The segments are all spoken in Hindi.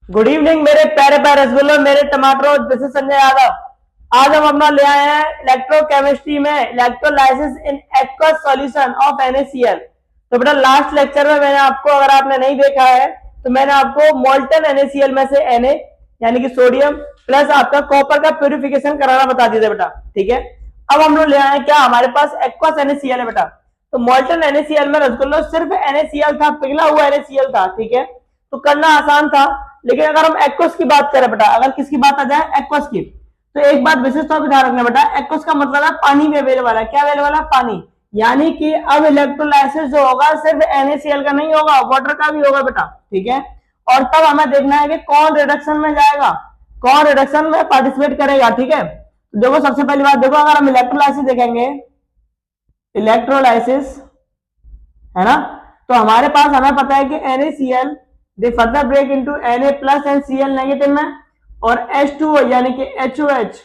गुड इवनिंग मेरे प्यारे प्यारे रसगुल्लो, मेरे टमाटरों। This is Sanjay Yadav. आज हम अपना ले आए हैं इलेक्ट्रोकेमिस्ट्री में electrolysis in aqueous solution of NaCl। तो बेटा लास्ट लेक्चर में मैंने आपको, अगर आपने नहीं देखा है तो मैंने आपको मोल्टन NaCl में से Na यानी कि सोडियम प्लस आपका कॉपर का प्यूरिफिकेशन कराना बता दिया था बेटा। ठीक है, अब हम लोग ले आए हैं क्या, हमारे पास एक्वस NaCl है बेटा। तो मोल्टन NaCl में रसगुल्लो सिर्फ NaCl था, पिघला हुआ NaCl था। ठीक है, तो करना आसान था। लेकिन अगर हम एक्वस की बात करें बेटा, अगर किसकी बात आ जाए एक्वस की, तो एक बात विशेष तौर पर ध्यान रखना बेटा, एक्वस का मतलब है पानी में अवेलेबल है। क्या अवेलेबल है? पानी। यानी कि अब इलेक्ट्रोलाइसिस जो होगा सिर्फ NaCl का नहीं होगा, वाटर का भी होगा बेटा। ठीक है, और तब हमें देखना है कि कौन रिडक्शन में जाएगा, कौन रिडक्शन में पार्टिसिपेट करेगा। ठीक है, तो देखो सबसे पहली बात देखो, अगर हम इलेक्ट्रोलाइसिस देखेंगे, इलेक्ट्रोलाइसिस है ना, तो हमारे पास हमें पता है कि NaCl they further break into Na plus and Cl negative में, और H2O यानी कि HOH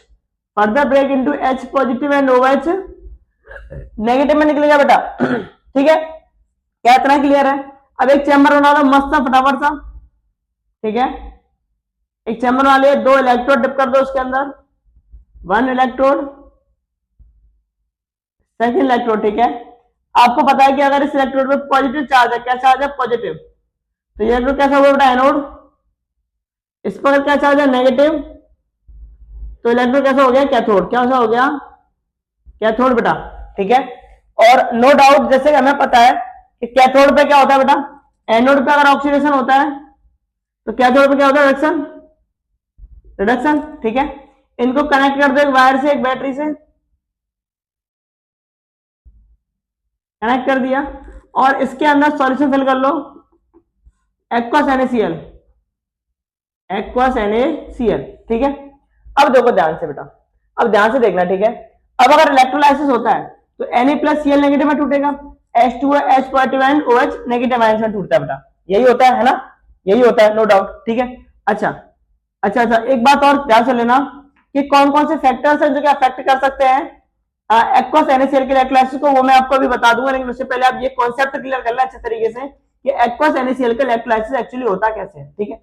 further break into H positive and OH negative में निकलेगा बेटा। ठीक है, क्या इतना क्लियर है? अब एक चैम्बर बना दो मस्त सा फटाफट सा। ठीक है, एक चैम्बर बना लिया, 2 इलेक्ट्रोड डिप कर दो उसके अंदर, 1 इलेक्ट्रोड, सेकंड इलेक्ट्रोड। ठीक है, आपको पता है कि अगर इस इलेक्ट्रोड में पॉजिटिव चार्ज है, क्या चार्ज है? पॉजिटिव, तो ये इलेक्ट्रोड कैसा होगा बेटा? एनोड। इस पर क्या चार्ज है? नेगेटिव, तो इलेक्ट्रोड कैसा हो गया? कैथोड। क्या हो गया? कैथोड बेटा। ठीक है, और नो डाउट जैसे हमें पता है कि कैथोड पे क्या होता है बेटा, एनोड पे अगर ऑक्सीडेशन होता है तो कैथोड पे क्या होता है? Reduction, reduction. ठीक है, इनको कनेक्ट कर दो एक वायर से, एक बैटरी से कनेक्ट कर दिया, और इसके अंदर सॉल्यूशन फिल कर लो, एक्वस NaCl, एक्वस NaCl। ठीक है, अब देखो ध्यान से बेटा, अब ध्यान से देखना। ठीक है, अब अगर इलेक्ट्रोलाइसिस होता है तो Na प्लस Cl नेगेटिव में टूटेगा, H2O H positive and OH negative ions में टूटता है बेटा। यही होता है ना, यही होता है, नो डाउट। ठीक है, अच्छा अच्छा अच्छा, एक बात और ध्यान से लेना कि कौन कौन से फैक्टर्स हैं जो कि अफेक्ट कर सकते हैं एक्वस NaCl के इलेक्ट्रोलाइसिस को, वो मैं आपको अभी बता दूंगा। लेकिन उससे पहले आप ये कॉन्सेप्ट क्लियर कर लें अच्छे तरीके से कि एक्वस NaCl का इलेक्ट्रोलाइसिस एक्चुअली होता कैसे है। ठीक है,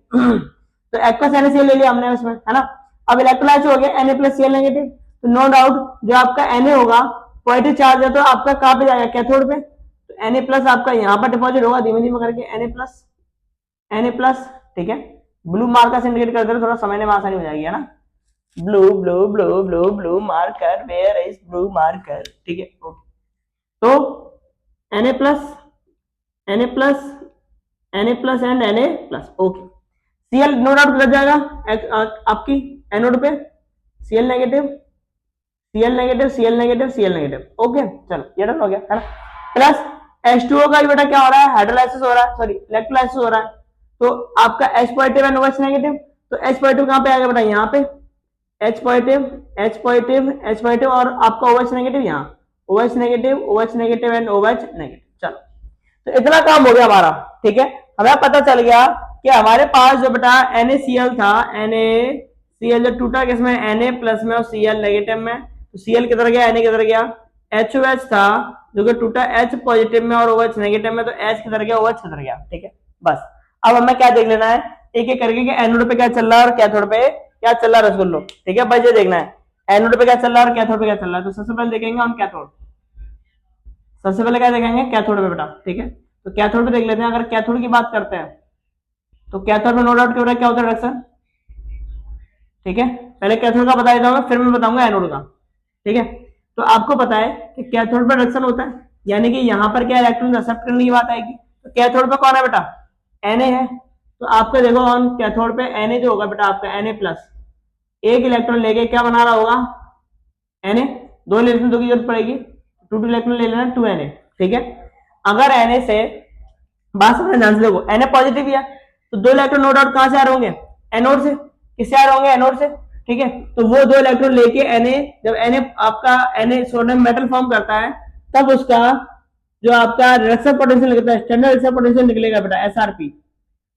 तो एक्वस NaCl ले लिया हमने उसमें, है ना। अब इलेक्ट्रोलाइसिस हो गया Na प्लस Cl नेगेटिव, तो नो डाउट जो आपका Na होगा पॉजिटिव चार्ज है, तो आपका कहां पे जाएगा? कैथोड पे। तो Na प्लस आपका यहाँ पर डिपॉजिट होगा धीमे धीमे करके, Na प्लस, Na प्लस। ठीक है, ब्लू मार्कर से इंडिकेट कर दे, थोड़ा समझने में आसानी हो जाएगी, है ना। Blue blue blue blue blue marker, where is blue marker. ठीक है, ओके, तो Na plus, Na plus, Na plus and Na plus. Okay, Cl no doubt लग जाएगा आपकी एनोड पे, Cl negative, Cl negative, Cl negative, Cl negative. Okay, चलो ये डन हो गया, है ना। प्लस H2O का भी बेटा क्या हो रहा है? हाइड्रोलाइसिस हो रहा है, सॉरी इलेक्ट्रोलाइसिस हो रहा है। तो आपका H positive and OH negative, तो H पॉजिटिव कहां पे आएगा बेटा? यहाँ पे H positive, H positive, H positive, और आपका OH नेगेटिव यहाँ, OH negative, OH negative and OH negative. चलो, तो इतना काम हो गया हमारा। ठीक है, हमें पता चल गया कि हमारे पास जो बेटा NaCl था, NaCl जो टूटा किसमें? Na प्लस में और Cl नेगेटिव में, तो Cl किधर गया? Na किधर गया? HOH था जो कि टूटा H पॉजिटिव में और OH नेगेटिव में, तो H किधर गया? OH किधर गया। ठीक है, बस अब हमें क्या देख लेना है एक एक करके कि एनोड पे क्या चल रहा है और कैथोड पे क्या चल रहा है रसगुल्लो। ठीक है, बस ये देखना है एनोड पे क्या चल रहा है और कैथोड पे क्या चल रहा है। तो सबसे पहले देखेंगे हम कैथोड, सबसे पहले क्या देखेंगे? कैथोड पे बेटा। ठीक है, तो कैथोड पे देख लेते हैं। अगर कैथोड की बात करते हैं तो कैथोड में नो डाउट क्या होता है? रिडक्शन। ठीक है, पहले कैथोड का बता देता हूँ, फिर मैं बताऊंगा एनोड का। ठीक है, तो आपको पता है कि कैथोड पर रिडक्शन होता है, यानी कि यहाँ पर क्या इलेक्ट्रॉन एक्सेप्ट करने की बात आएगी। तो कैथोड पे कौन है बेटा? Na है, तो आपको देखो ऑन कैथोड पे Na जो होगा बेटा आपका Na प्लस, एक इलेक्ट्रॉन लेके क्या बना रहा होगा? Na, दो इलेक्ट्रॉन दो की जरूरत पड़ेगी, 2 इलेक्ट्रॉन ले लेना 2Na। ठीक है, अगर Na से बात समझ ध्यान से देखो, Na पॉजिटिव है तो 2 इलेक्ट्रॉन नो डाउट कहां से आ रहे होंगे? एनोड से। किससे आ रहे होंगे? एनोड से। ठीक है, तो वो 2 इलेक्ट्रॉन लेके Na, जब Na आपका Na सोडियम मेटल फॉर्म करता है, तब उसका जो आपका रिडक्शन पोटेंशियल निकलता है, स्टैंडर्ड रिडक्शन पोटेंशियल निकलेगा बेटा SRP,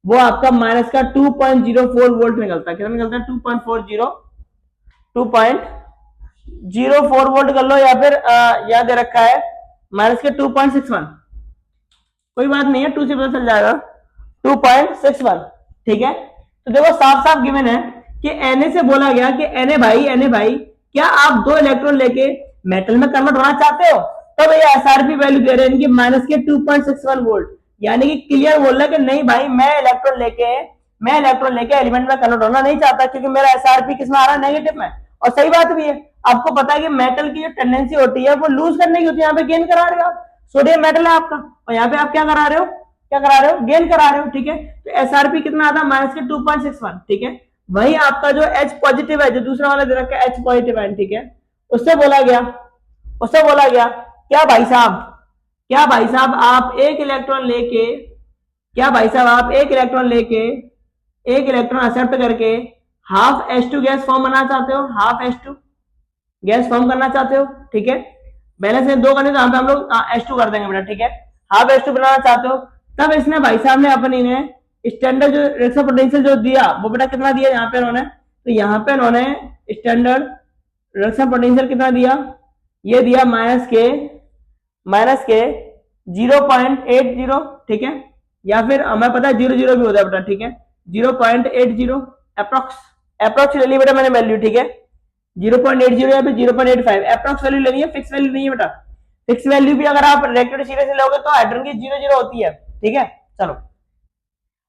वो आपका माइनस का 2.04 वोल्ट निकलता है। कितना निकलता है? 2.04 वोल्ट कर लो, या फिर याद दे रखा है माइनस के 2.61, कोई बात नहीं है, 2 से पता चल जाएगा, 2.61। ठीक है, तो देखो साफ साफ गिवन है कि Na से बोला गया कि Na भाई क्या आप 2 इलेक्ट्रॉन लेके मेटल में कन्वर्ट होना चाहते हो? तब ये एसआरपी वैल्यू दे रहे हैं इनकी माइनस के 2.61 वोल्ट, यानी कि क्लियर बोल रहा है कि नहीं भाई मैं इलेक्ट्रॉन लेके एलिमेंट में कन्वर्ट होना नहीं चाहता, क्योंकि मेरा एसआरपी किसमें आ रहा है? नेगेटिव में। और सही बात भी है, आपको पता है कि मेटल की जो टेंडेंसी होती है वो लूज करने की होती है, यहाँ पे गेन करा रहे हो आप, सोडियम मेटल है आपका, और यहाँ पे आप क्या करा रहे हो? गेन करा रहे हो, ठीक है। तो एसआरपी कितना आता है? माइनस के 2.61, ठीक है। वही आपका जो H पॉजिटिव है, जो दूसरा वाला दे रखा है H पॉजिटिव है, ठीक है, उससे बोला गया क्या भाई साहब आप एक इलेक्ट्रॉन एक्सेप्ट करके हाफ H2 गैस फॉर्म करना चाहते हो, हाफ H2 गैस फॉर्म करना चाहते हो, ठीक है। बैलेंस है 2 करने, तो यहाँ पे हम लोग H2 कर देंगे बेटा, ठीक है। हाफ H2 बनाना चाहते हो, तब इसने भाई साहब ने अपनी ने स्टैंडर्ड जो रिएक्शन पोटेंशियल जो दिया वो बेटा कितना दिया यहाँ पे इन्होंने? तो यहाँ पे इन्होंने स्टैंडर्ड रिएक्शन पोटेंशियल कितना दिया? ये दिया माइनस के 0.80, ठीक है, या फिर हमें पता है 00 भी होता है बेटा, ठीक है, 0.80 अप्रोक्स ले ली बेटा मैंने वैल्यू, ठीक है, 0.80 या फिर 0.85 अप्रोक्स वैल्यू लेनी है, फिक्स वैल्यू नहीं है बेटा। फिक्स वैल्यू भी अगर आप रिएक्टेड सीरीज से लोगे तो हाइड्रोजन की 00 होती है, ठीक है। चलो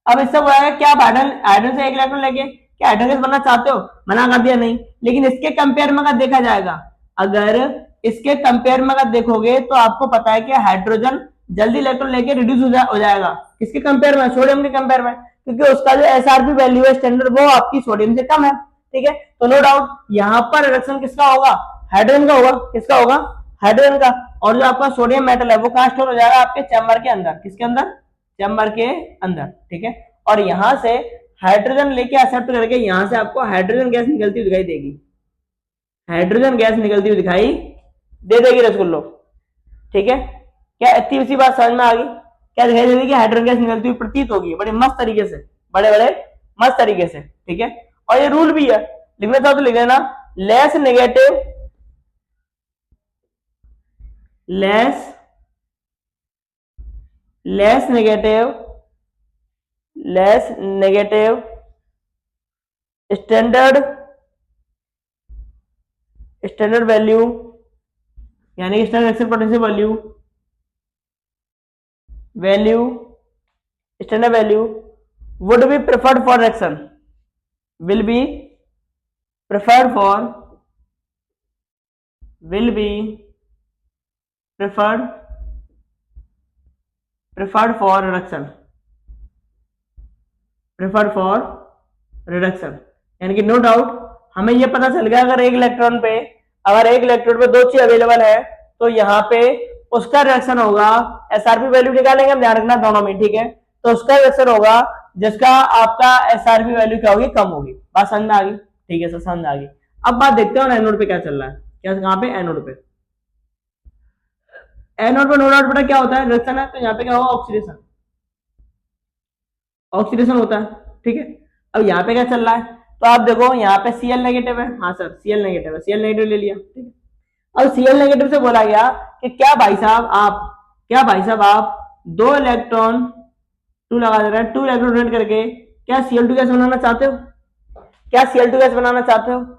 अब इससे बोला है क्या आप हाइड्रोजन से एक इलेक्ट्रॉन लेके क्या हाइड्रोजन गैस बनना चाहते हो? मना कर दिया नहीं, लेकिन इसके कंपेयर में अगर देखा जाएगा, अगर इसके कंपेयर में अगर देखोगे तो आपको पता है कि हाइड्रोजन जल्दी इलेक्ट्रॉन लेके रिड्यूस हो जाएगा। किसके कंपेयर में? सोडियम के कंपेयर में, क्योंकि उसका जो एसआरपी वैल्यू है स्टैंडर्ड वो आपकी सोडियम से कम है, ठीक है। तो नो डाउट यहाँ पर रिडक्शन किसका होगा? हाइड्रोजन का होगा। किसका होगा? हाइड्रोजन का। और जो आपका सोडियम मेटल है वो कहां स्टोर हो जाएगा? आपके चैम्बर के अंदर। किसके अंदर? चैम्बर के अंदर, ठीक है। और यहां से हाइड्रोजन लेके एक्सेप्ट करके यहां से आपको हाइड्रोजन गैस निकलती हुई दिखाई देगी, हाइड्रोजन गैस निकलती हुई दिखाई दे देगी रसगुल्लो, ठीक है। क्या इतनी सी बात समझ में आ गई? क्या दिखाई दे देगी? हाइड्रोजन गैस निकलती हुई प्रतीत होगी बड़े मस्त तरीके से, बड़े मस्त तरीके से, ठीक है। और ये रूल भी है, लिखना चाहो तो लिख लेना, लेस नेगेटिव स्टैंडर्ड वैल्यू, यानी standard reaction potential value standard value would be preferred for reaction, will be preferred for reduction, यानी कि नो डाउट हमें ये पता चल गया अगर एक इलेक्ट्रॉन पे दो चीज अवेलेबल है तो यहाँ पे उसका रिएक्शन होगा, एसआरपी वैल्यू निकालेंगे हम, ध्यान रखना दोनों में, ठीक है। तो उसका रिएक्शन होगा जिसका आपका एसआरपी वैल्यू क्या होगी? कम होगी। बात समझ में आ गई? ठीक है सर, समझ आ गई। अब बात देखते हैं एनोड पे क्या चल रहा है। क्या कहां पे? एनोड पे नो डाउट बेटा क्या होता है? रिएक्शन है तो यहाँ पे क्या होगा? ऑक्सीडेशन होता है, ठीक है। अब यहाँ पे क्या चल रहा है? तो आप देखो यहाँ पे Cl नेगेटिव है, हाँ सर Cl नेगेटिव है, Cl नेगेटिव ले लिया, ठीक है। अब Cl नेगेटिव से बोला गया कि क्या भाई साहब आप 2 इलेक्ट्रॉन 2 लगा दे रहे हैं, 2 इलेक्ट्रॉन डोनेट करके क्या Cl2 गैस बनाना चाहते हो?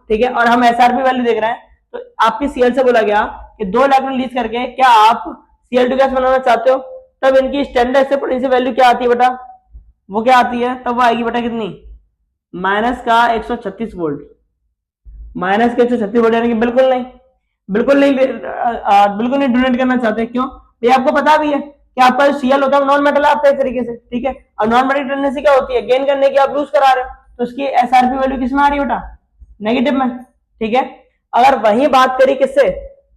ठीक है। और हम एसआरपी वैल्यू देख रहे हैं, तो आपकी Cl से बोला गया कि 2 इलेक्ट्रॉन लीज करके क्या आप Cl2 गैस बनाना चाहते हो? तब इनकी स्टैंडर्ड से पोटेंशियल वैल्यू क्या आती है बेटा? वो क्या आती है? तब वो आएगी बेटा कितनी? माइनस का 136 वोल्ट, माइनस के 136 वोल्ट, यानी कि बिल्कुल नहीं डोनेट करना चाहते। क्यों? ये आपको पता भी है कि आपका Cl होता है नॉन मेटल आपका एक तरीके से, ठीक है। और नॉन मेटल टेंडेंसी क्या होती है? गेन करने की, आप यूज करा रहे हो, तो उसकी एसआरपी वैल्यू किस में आ रही है बेटा? नेगेटिव में, ठीक है। अगर वही बात करी किससे?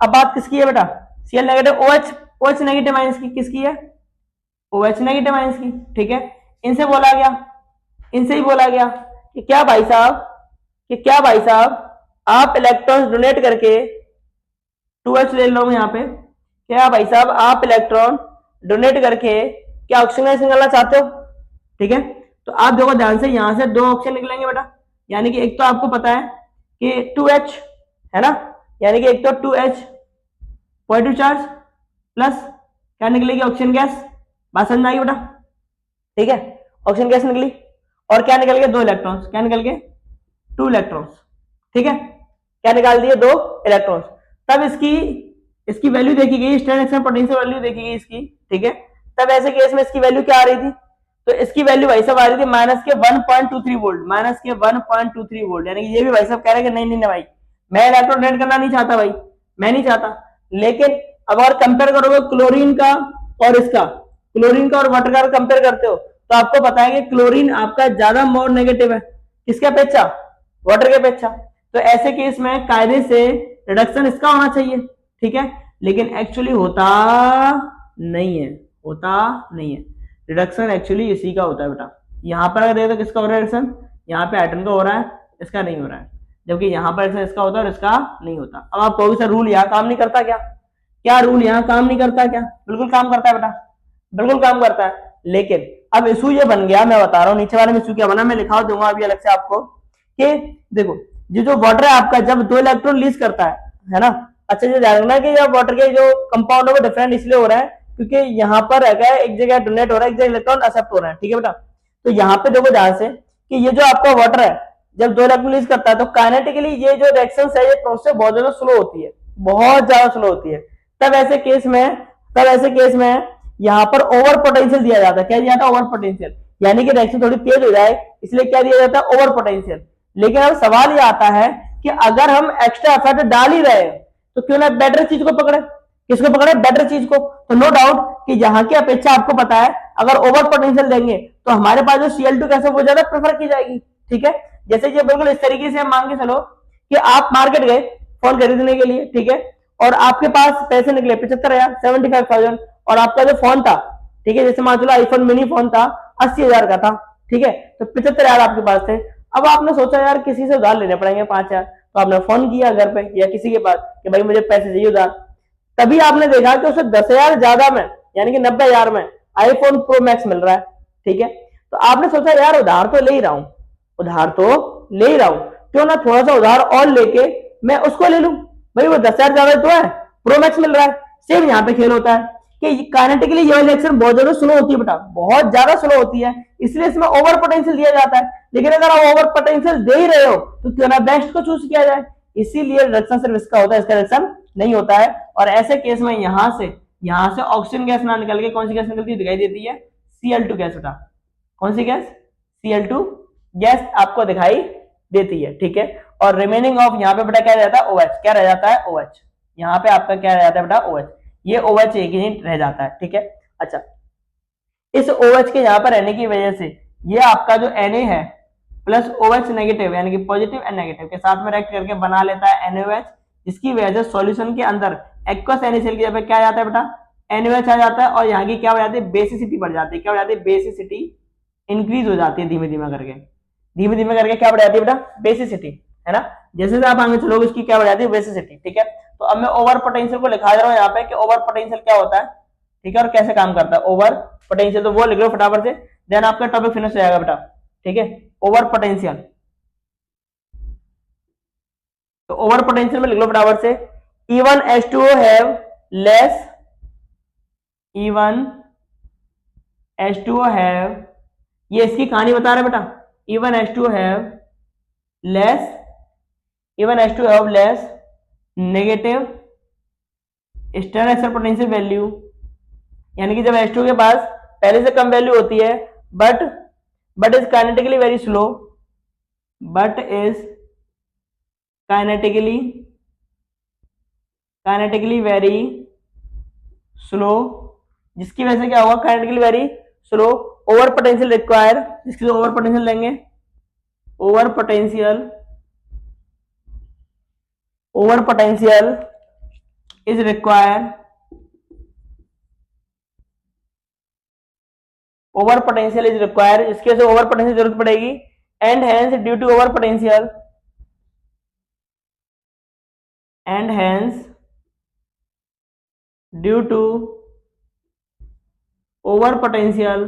अब बात किसकी है बेटा? Cl negative, OH negative ions की। किसकी है? OH नेगेटिव आयंस की, ठीक है। इनसे ही बोला गया कि क्या भाई साहब आप इलेक्ट्रॉन्स डोनेट करके 2H ले लो यहाँ पे, क्या भाई साहब आप इलेक्ट्रॉन डोनेट करके क्या ऑक्सीजन गैस निकालना चाहते हो? ठीक है। तो आप देखो ध्यान से, यहां से 2 ऑक्सीजन निकलेंगे बेटा, यानी कि एक तो आपको पता है कि 2H है ना, यानी कि एक तो 2H पॉजिटिव चार्ज प्लस क्या निकलेगी? Oxygen gas. बात समझ में आई बेटा? ठीक है, ऑक्सीजन गैस निकली। और क्या निकल गए 2 इलेक्ट्रॉन्स, क्या निकल गए 2 इलेक्ट्रॉन्स, ठीक है, क्या निकाल दिए 2 इलेक्ट्रॉन्स। तब इसकी इसकी वैल्यू देखी गई, स्टैंडर्ड एक्शन पोटेंशियल वैल्यू देखी गई इसकी, ठीक है। तब ऐसे केस में इसकी वैल्यू क्या आ रही थी, तो इसकी वैल्यू भाई साहब आ रही थी माइनस के 1.23 वोल्ट, माइनस के 1.23 वोल्ट, यानी कि ये भी भाई साहब कह रहे हैं कि नहीं नहीं भाई मैं इलेक्ट्रॉन डोनेट करना नहीं चाहता भाई, मैं नहीं चाहता। लेकिन अब अगर कंपेयर करोगे क्लोरीन का और इसका, क्लोरीन का और वाटर का कंपेयर करते हो तो आपको पता है कि क्लोरीन आपका ज्यादा मोर नेगेटिव है, किसके अपेक्षा, वाटर के अपेक्षा। तो ऐसे केस में कायदे से रिडक्शन इसका होना चाहिए, ठीक है, लेकिन एक्चुअली होता नहीं है, होता नहीं है। रिडक्शन एक्चुअली इसी का होता है बेटा। यहां पर अगर देखो तो किसका हो रहा है रिडक्शन, यहाँ पे आयटन का हो रहा है, इसका नहीं हो रहा है, जबकि यहाँ पर इसका होता है और इसका नहीं होता। अब आप कहोगे सर रूल यहाँ काम नहीं करता क्या, क्या रूल यहाँ काम नहीं करता क्या, बिल्कुल काम करता है बेटा, बिल्कुल काम करता है। लेकिन अब इशू ये बन गया, मैं बता रहा हूँ नीचे वाले में इशू क्या बना, मैं लिखा दूंगा अभी अलग से आपको, कि देखो ये जो वाटर है आपका जब 2 इलेक्ट्रॉन लीज करता है ना, अच्छा ये ध्यान रखना कि जब वाटर के जो कंपाउंड है वो डिफरेंट इसलिए हो रहा है क्योंकि यहाँ पर है एक जगह डोनेट हो रहा है, एक जगह इलेक्ट्रॉन एक्सेप्ट हो रहा है, ठीक है बेटा। तो यहाँ पे देखो ध्यान से कि ये जो आपका वाटर है जब 2 इलेक्ट्रॉन लीज करता है तो काइनेटिकली ये जो रिएक्शन है ये प्रोसेस बहुत ज्यादा स्लो होती है, बहुत ज्यादा स्लो होती है। तब ऐसे केस में यहाँ पर ओवर पोटेंशियल दिया जाता है, क्या दिया जाता है ओवर पोटेंशियल, यानी कि रिएक्शन थोड़ी तेज हो जाए इसलिए क्या दिया जाता है ओवर पोटेंशियल। लेकिन अब सवाल ये आता है कि अगर हम एक्स्ट्रा एफर्ट डाल ही रहे तो क्यों ना बेटर चीज को पकड़े, किसको पकड़े, बेटर चीज को। तो नो डाउट कि यहाँ की अपेक्षा आपको पता है अगर ओवर पोटेंशियल देंगे तो हमारे पास जो Cl2 गैस है वो ज्यादा प्रेफर की जाएगी, ठीक है। जैसे कि बिल्कुल इस तरीके से हम मान के चलो कि आप मार्केट गए फोन खरीदने के लिए, ठीक है, और आपके पास पैसे निकले 75,000 75,000 और आपका जो फोन था, ठीक है, जैसे मान चलो आईफोन मिनी फोन था 80,000 का था, ठीक है, तो 75,000 आपके पास थे। अब आपने सोचा यार किसी से उधार लेने पड़ेंगे 5,000, तो आपने फोन किया घर पे या किसी के पास कि भाई मुझे पैसे चाहिए उधार। तभी आपने देखा कि उसे 10,000 ज्यादा में यानी कि 90,000 में आईफोन प्रो मैक्स मिल रहा है, ठीक है। तो आपने सोचा यार उधार तो ले ही रहा हूं, उधार तो ले ही रहा हूं, क्यों ना थोड़ा सा उधार और लेके मैं उसको ले लूं, भाई वो 10,000 ज्यादा तो है, प्रो मैक्स मिल रहा है। सेम यहाँ पे खेल होता है कि काइनेटिकली ये रिएक्शन बहुत ज्यादा स्लो होती है बेटा, बहुत ज्यादा स्लो होती है, इसलिए इसमें ओवर पोटेंशियल दिया जाता है। लेकिन अगर आप ओवर पोटेंशियल दे ही रहे हो तो क्यों ना बेस्ट को चूज किया जाए, इसीलिए रिडक्शन सिर्फ इसका होता है, इसका रिडक्शन नहीं होता है। और ऐसे केस में यहां से ऑक्सीजन गैस ना निकल के कौन सी गैस निकलती है, दिखाई देती है Cl2 गैस बेटा, कौन सी गैस, Cl2 गैस आपको दिखाई देती है, ठीक है। और रिमेनिंग ऑफ यहाँ पे बेटा क्या रह जाता है OH, क्या रह जाता है OH, यहाँ पे आपका क्या रह जाता है बेटा OH, ये OH एक ही रह जाता है, ठीक है। अच्छा इस OH के यहाँ पर रहने की वजह से ये आपका जो Na है प्लस OH नेगेटिव यानी कि पॉजिटिव एंड नेगेटिव के साथ में रिएक्ट करके बना लेता है NaOH, जिसकी वजह से सॉल्यूशन के अंदर एक्वस NaCl की जगह क्या आ जाता है बेटा NaOH आ जाता है और यहाँ की क्या हो जाती है बेसिसिटी बढ़ जाती है, क्या हो जाती है बेसिसिटी इंक्रीज हो जाती है धीमे धीमे करके क्या बढ़ जाती है बेटा बेसिसिटी, है ना। जैसे आप आगे चलोगे उसकी क्या बढ़ जाती है बेसिसिटी, ठीक है। तो अब मैं ओवर पोटेंशियल को लिखा दे रहा हूँ यहाँ पे कि ओवर पोटेंशियल क्या होता है, ठीक है, और कैसे काम करता है ओवर पोटेंशियल, तो वो लिख लो फटाफट से, देन आपका टॉपिक फिनिश हो जाएगा बेटा, ठीक है। ओवर पोटेंशियल, तो ओवर पोटेंशियल में लिख लो फटाफट से even H2O have less, even H2O have, ये इसकी कहानी बता रहे बेटा, even H2O have less, even H2O have less negative standard action potential value, यानी कि जब H2O के पास पहले से कम वैल्यू होती है but is kinetically very slow, but is kinetically very slow, जिसकी वजह से क्या होगा kinetically very slow, over potential require, जिसकी ओवर पोटेंशियल लेंगे over potential is require, over potential is require, इसके से ओवर पोटेंशियल जरूरत पड़ेगी and hence due to over potential and hence due to over potential,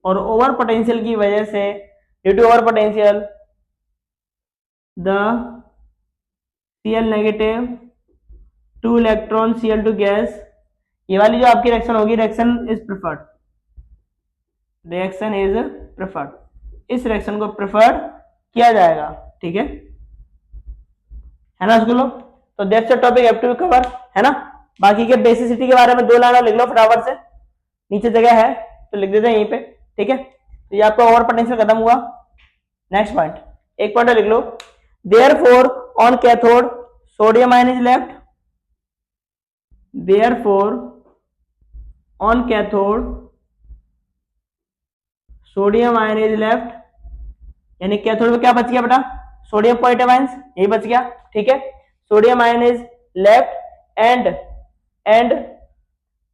और ओवर पोटेंशियल की वजह से due to over potential the Cl negative 2 electron Cl2 gas, ये वाली जो आपकी रिएक्शन होगी रिएक्शन इज प्रेफर्ड, इस रिएक्शन को प्रेफर किया जाएगा, ठीक है ना स्कूलों। तो that's a topic have to cover, है ना। बाकी के बेसिसिटी के बारे में 2 लाइन लिख लो फटाफट से, नीचे जगह है तो लिख देते हैं यहीं पे, ठीक है। तो ये आपका ओवर पोटेंशियल खत्म हुआ। नेक्स्ट पॉइंट, एक पॉइंट लिख लो, therefore on cathode sodium ion is left, therefore on cathode sodium ion is left, यानी कैथोड में क्या बच गया बेटा, सोडियम पॉजिटिव आयंस, यही बच गया, ठीक है। Sodium ion is left and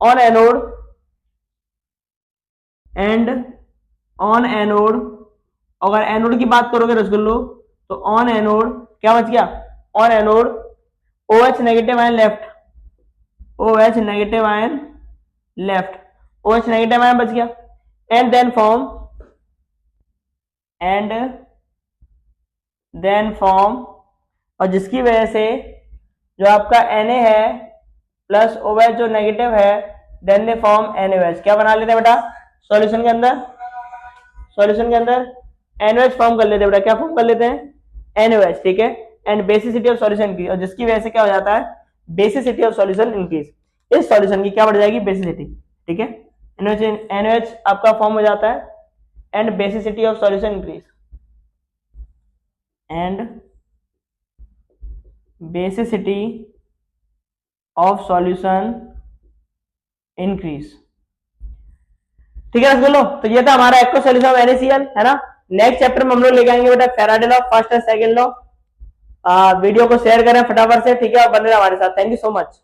on anode अगर एनोड की बात करोगे रसगुल्लो, तो ऑन एनोड क्या बच गया, on anode OH negative ion left, OH negative ion left, OH negative ion बच गया, एंड देन फॉर्म और जिसकी वजह से जो आपका Na है प्लस OH जो नेगेटिव है, देन दे फॉर्म NaOH, क्या बना लेते हैं बेटा सॉल्यूशन के अंदर NaOH फॉर्म कर लेते हैं बेटा, क्या फॉर्म कर लेते हैं NaOH, ठीक है। And basicity of solution increase, और जिसकी वजह से क्या हो जाता है, बेसिसिटी ऑफ सॉल्यूशन इंक्रीज, इस सॉल्यूशन की क्या बढ़ जाएगी, बेसिसिटी, ठीक है। NaOH आपका फॉर्म हो जाता है and basicity of solution increase, and basicity of solution increase, ठीक है रसगुल्लो। तो ये था हमारा एक्वा सॉल्यूशन ऑफ NaCl, है ना। नेक्स्ट चैप्टर में हम लोग लेके आएंगे बेटा Faraday law, first and second law. Video को शेयर करें फटाफट से, ठीक है, और बने रहे हमारे साथ। Thank you so much.